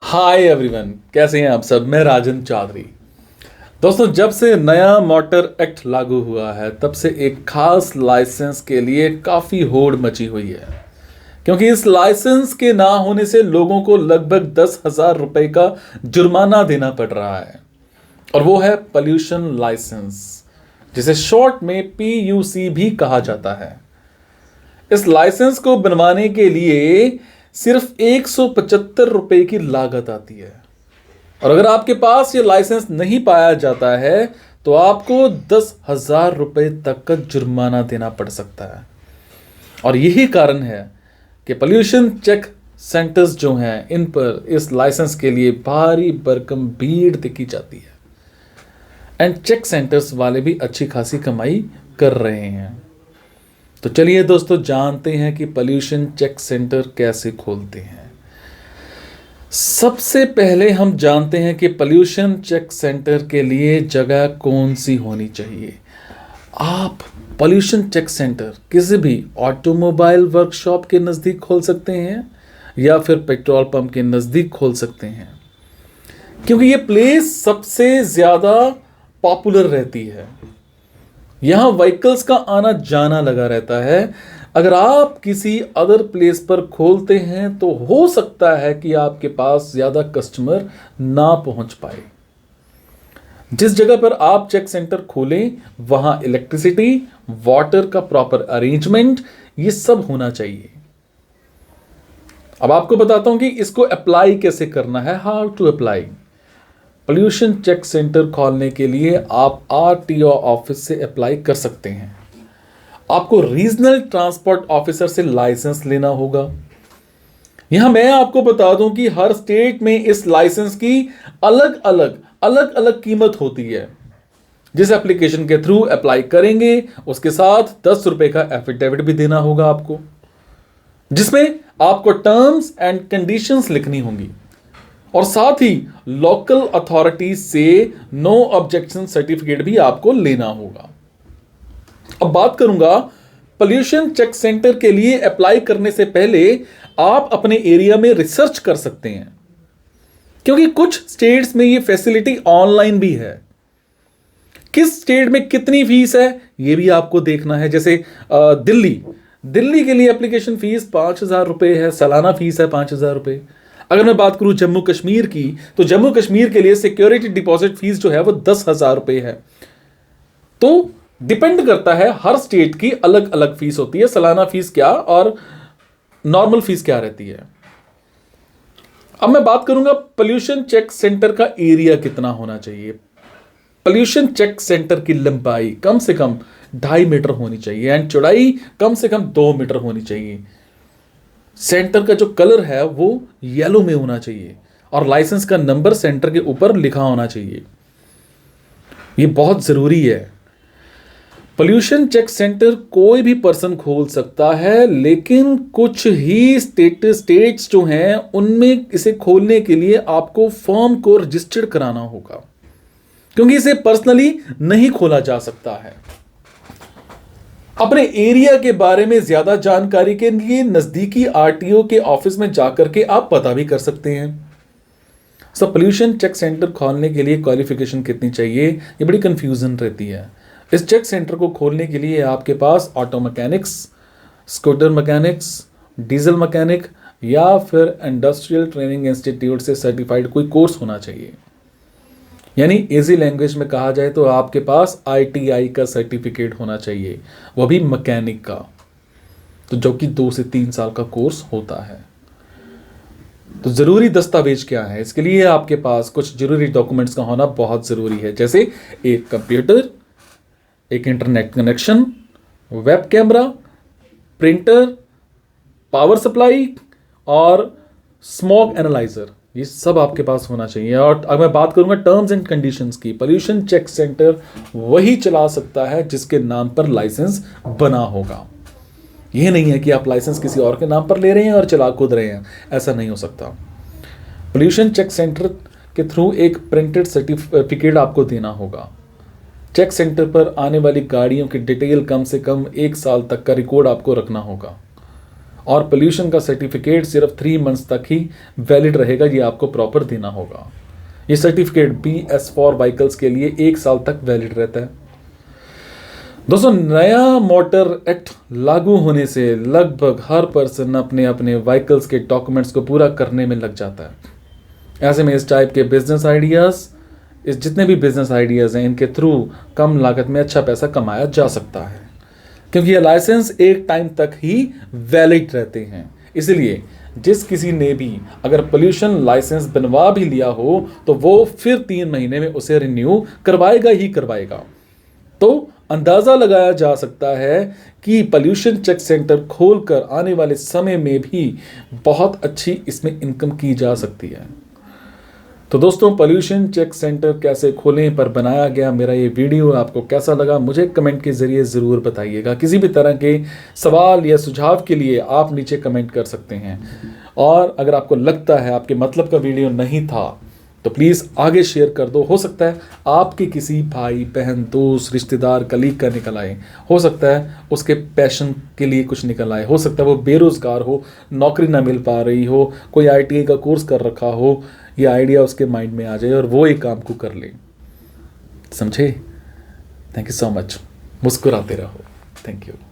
Hi everyone, कैसे हैं आप सब। मैं राजन चौधरी। दोस्तों, जब से नया मोटर एक्ट लागू हुआ है तब से एक खास लाइसेंस के लिए काफ़ी होड़ मची हुई है, क्योंकि इस लाइसेंस के ना होने से लोगों को लगभग 10,000 रुपए का जुर्माना देना पड़ रहा है। और वो है पोल्यूशन लाइसेंस, जिसे शॉर्ट में PUC भी कहा जाता है। इस लाइसेंस को बनवाने के लिए सिर्फ 175 रुपए की लागत आती है, और अगर आपके पास ये लाइसेंस नहीं पाया जाता है तो आपको 10,000 रुपए तक का जुर्माना देना पड़ सकता है। और यही कारण है कि पोल्यूशन चेक सेंटर्स जो हैं, इन पर इस लाइसेंस के लिए भारी भरकम भीड़ देखी जाती है। एंड चेक सेंटर्स वाले भी अच्छी खासी कमाई कर रहे हैं। तो चलिए दोस्तों, जानते हैं कि पोल्यूशन चेक सेंटर कैसे खोलते हैं। सबसे पहले हम जानते हैं कि पोल्यूशन चेक सेंटर के लिए जगह कौन सी होनी चाहिए। आप पोल्यूशन चेक सेंटर किसी भी ऑटोमोबाइल वर्कशॉप के नज़दीक खोल सकते हैं या फिर पेट्रोल पंप के नज़दीक खोल सकते हैं, क्योंकि ये प्लेस सबसे ज़्यादा पॉपुलर रहती है। यहाँ व्हीकल्स का आना जाना लगा रहता है। अगर आप किसी अदर प्लेस पर खोलते हैं तो हो सकता है कि आपके पास ज़्यादा कस्टमर ना पहुंच पाए। जिस जगह पर आप चेक सेंटर खोलें वहाँ इलेक्ट्रिसिटी, वाटर का प्रॉपर अरेंजमेंट, ये सब होना चाहिए। अब आपको बताता हूं कि इसको अप्लाई कैसे करना है, how to apply. Pollution check center खोलने के लिए आप RTO ऑफिस से अप्लाई कर सकते हैं। आपको रीजनल ट्रांसपोर्ट ऑफिसर से लाइसेंस लेना होगा। यहां मैं आपको बता दूं कि हर स्टेट में इस लाइसेंस की अलग अलग कीमत होती है। जिस एप्लीकेशन के थ्रू अप्लाई करेंगे उसके साथ 10 रुपए का एफिडेविट भी देना होगा आपको, जिसमें आपको टर्म्स एंड कंडीशंस लिखनी होंगी, और साथ ही लोकल अथॉरिटीज से नो ऑब्जेक्शन सर्टिफिकेट भी आपको लेना होगा। अब बात करूंगा पोल्यूशन चेक सेंटर के लिए अप्लाई करने से पहले आप अपने एरिया में रिसर्च कर सकते हैं, क्योंकि कुछ स्टेट्स में ये फैसिलिटी ऑनलाइन भी है। किस स्टेट में कितनी फीस है ये भी आपको देखना है। जैसे दिल्ली के लिए एप्लीकेशन फीस 5,000 रुपए है, सालाना फीस है 5,000 रुपए। अगर मैं बात करूं जम्मू कश्मीर की, तो जम्मू कश्मीर के लिए सिक्योरिटी डिपॉजिट फीस जो है वो 10,000 रुपए है। तो डिपेंड करता है, हर स्टेट की अलग अलग फीस होती है, सालाना फीस क्या और नॉर्मल फीस क्या रहती है। अब मैं बात करूंगा पोल्यूशन चेक सेंटर का एरिया कितना होना चाहिए। पोल्यूशन चेक सेंटर की लंबाई कम से कम 2.5 मीटर होनी चाहिए एंड चौड़ाई कम से कम 2 मीटर होनी चाहिए। सेंटर का जो कलर है वो येलो में होना चाहिए और लाइसेंस का नंबर सेंटर के ऊपर लिखा होना चाहिए। ये बहुत जरूरी है। पोल्यूशन चेक सेंटर कोई भी पर्सन खोल सकता है, लेकिन कुछ ही स्टेट्स जो हैं उनमें इसे खोलने के लिए आपको फर्म को रजिस्टर्ड कराना होगा, क्योंकि इसे पर्सनली नहीं खोला जा सकता है। अपने एरिया के बारे में ज्यादा जानकारी के लिए नजदीकी RTO के ऑफिस में जाकर के आप पता भी कर सकते हैं। पोल्यूशन चेक सेंटर खोलने के लिए क्वालिफिकेशन कितनी चाहिए, ये बड़ी कंफ्यूजन रहती है। इस चेक सेंटर को खोलने के लिए आपके पास auto mechanics, scooter mechanics, diesel mechanic या फिर इंडस्ट्रियल ट्रेनिंग इंस्टीट्यूट से सर्टिफाइड कोई कोर्स होना चाहिए। यानी इजी लैंग्वेज में कहा जाए तो आपके पास ITI का सर्टिफिकेट होना चाहिए, वो भी मैकेनिक का, तो जो कि 2 से 3 साल का कोर्स होता है। तो जरूरी दस्तावेज क्या है, इसके लिए आपके पास कुछ जरूरी डॉक्यूमेंट्स का होना बहुत जरूरी है, जैसे एक कंप्यूटर, एक internet connection, web camera, printer, power supply और स्मॉग एनालाइजर, ये सब आपके पास होना चाहिए। और अगर मैं बात करूंगा टर्म्स एंड कंडीशंस की, पोल्यूशन चेक सेंटर वही चला सकता है जिसके नाम पर लाइसेंस बना होगा। यह नहीं है कि आप लाइसेंस किसी और के नाम पर ले रहे हैं और चला कूद रहे हैं, ऐसा नहीं हो सकता। पोल्यूशन चेक सेंटर के थ्रू एक प्रिंटेड सर्टिफिकेट आपको देना होगा। चेक सेंटर पर आने वाली गाड़ियों की डिटेल कम से कम 1 साल तक का रिकॉर्ड आपको रखना होगा। और पोल्यूशन का सर्टिफिकेट सिर्फ 3 मंथ्स तक ही वैलिड रहेगा, ये आपको प्रॉपर देना होगा। ये सर्टिफिकेट BS4 व्हीकल्स के लिए 1 साल तक वैलिड रहता है। दोस्तों, नया मोटर एक्ट लागू होने से लगभग हर पर्सन अपने अपने व्हीकल्स के डॉक्यूमेंट्स को पूरा करने में लग जाता है। ऐसे में इस टाइप के बिजनेस आइडियाज़, इस जितने भी बिजनेस आइडियाज़ हैं, इनके थ्रू कम लागत में अच्छा पैसा कमाया जा सकता है, क्योंकि ये लाइसेंस एक टाइम तक ही वैलिड रहते हैं। इसलिए जिस किसी ने भी अगर पोल्यूशन लाइसेंस बनवा भी लिया हो तो वो फिर 3 महीने में उसे रिन्यू करवाएगा ही करवाएगा। तो अंदाज़ा लगाया जा सकता है कि पोल्यूशन चेक सेंटर खोलकर आने वाले समय में भी बहुत अच्छी इसमें इनकम की जा सकती है। तो दोस्तों, पोल्यूशन चेक सेंटर कैसे खोलें पर बनाया गया मेरा ये वीडियो आपको कैसा लगा मुझे कमेंट के ज़रिए ज़रूर बताइएगा। किसी भी तरह के सवाल या सुझाव के लिए आप नीचे कमेंट कर सकते हैं, और अगर आपको लगता है आपके मतलब का वीडियो नहीं था तो प्लीज़ आगे शेयर कर दो। हो सकता है आपके किसी भाई बहन दोस्त रिश्तेदार कलीग का निकल आए, हो सकता है उसके पैशन के लिए कुछ निकल आए, हो सकता है वो बेरोज़गार हो, नौकरी ना मिल पा रही हो, कोई ITI का कोर्स कर रखा हो, ये आइडिया उसके माइंड में आ जाए और वो एक काम को कर ले। समझे? Thank you so much. मुस्कुराते रहो। Thank you.